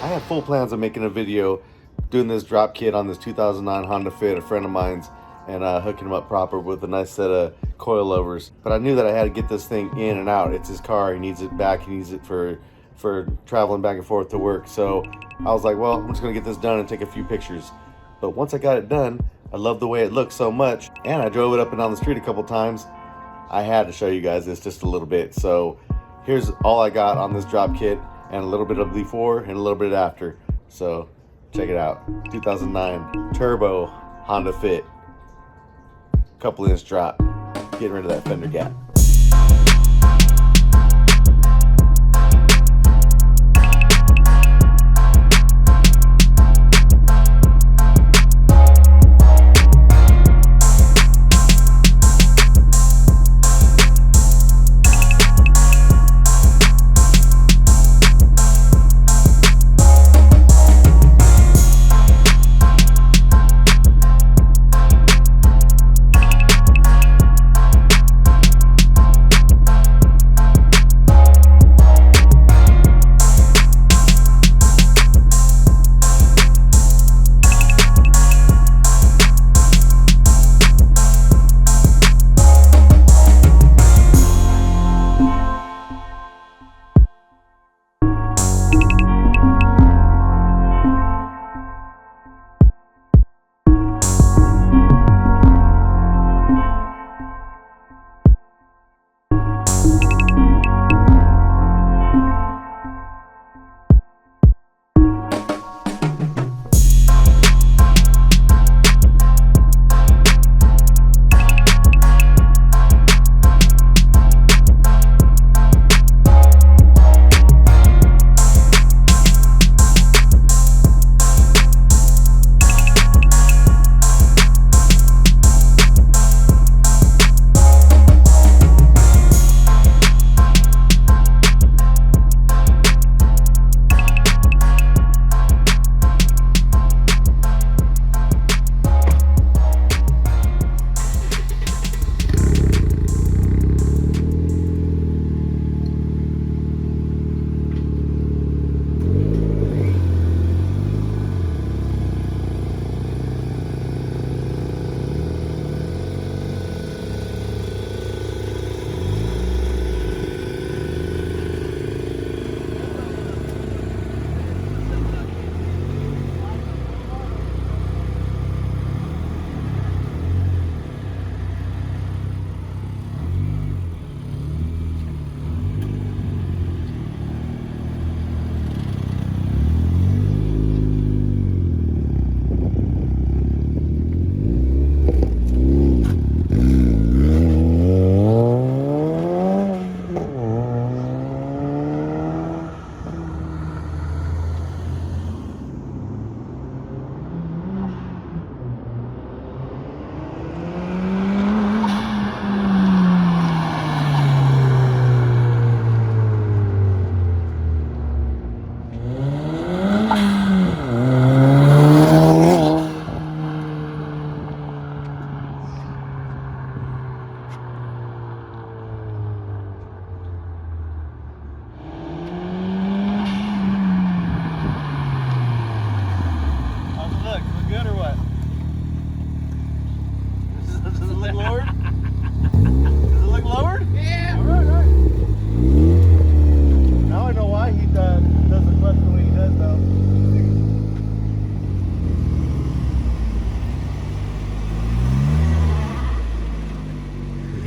I had full plans of making a video doing this drop kit on this 2009 Honda Fit, a friend of mine's, and hooking him up proper with a nice set of coilovers. But I knew that I had to get this thing in and out. It's his car. He needs it back. He needs it for traveling back and forth to work. So I was like, well, I'm just going to get this done and take a few pictures. But once I got it done, I loved the way it looked so much. And I drove it up and down the street a couple times. I had to show you guys this just a little bit. So here's all I got on this drop kit, and a little bit of before and a little bit after. So check it out. 2009 turbo Honda Fit, couple inch drop, getting rid of that fender gap.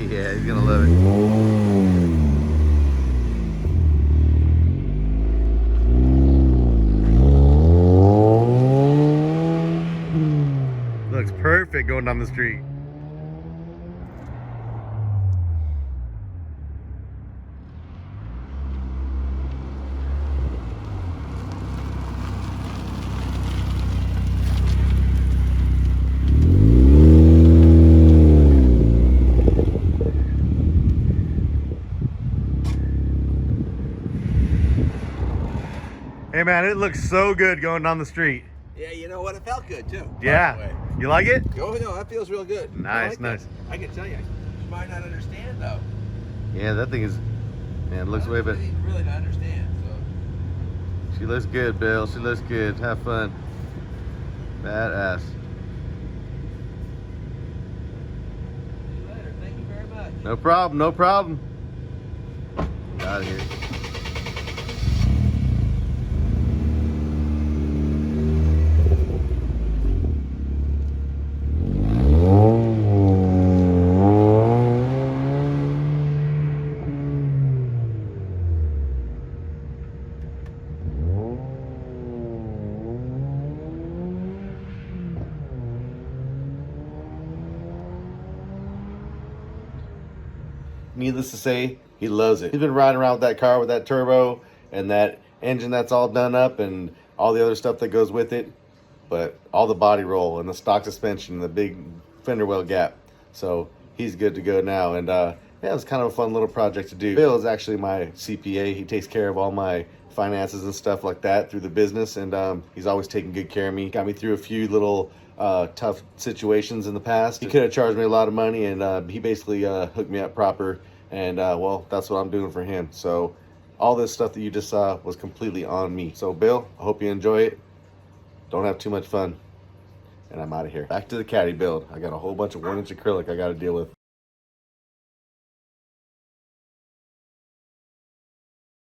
Yeah, he's gonna love it. Looks perfect going down the street. Hey man, it looks so good going down the street. Yeah, you know what? It felt good too. Yeah. You like it? Oh no, that feels real good. Nice, nice. I can tell you, you might not understand though. Yeah, that thing is, man, it looks way better. Really to understand. So She looks good, Bill. She looks good. Have fun. Badass. See you later. Thank you very much. No problem, no problem. Get out of here. Needless to say, he loves it. He's been riding around with that car with that turbo and that engine that's all done up and all the other stuff that goes with it. But all the body roll and the stock suspension and the big fender well gap. So he's good to go now. And yeah, it was kind of a fun little project to do. Bill is actually my CPA. He takes care of all my finances and stuff like that through the business. And he's always taking good care of me. Got me through a few little tough situations in the past. He could have charged me a lot of money, and he basically hooked me up proper. And well, that's what I'm doing for him. So all this stuff that you just saw was completely on me. So Bill, I hope you enjoy it. Don't have too much fun. And I'm out of here. Back to the caddy build. I got a whole bunch of 1-inch acrylic I got to deal with.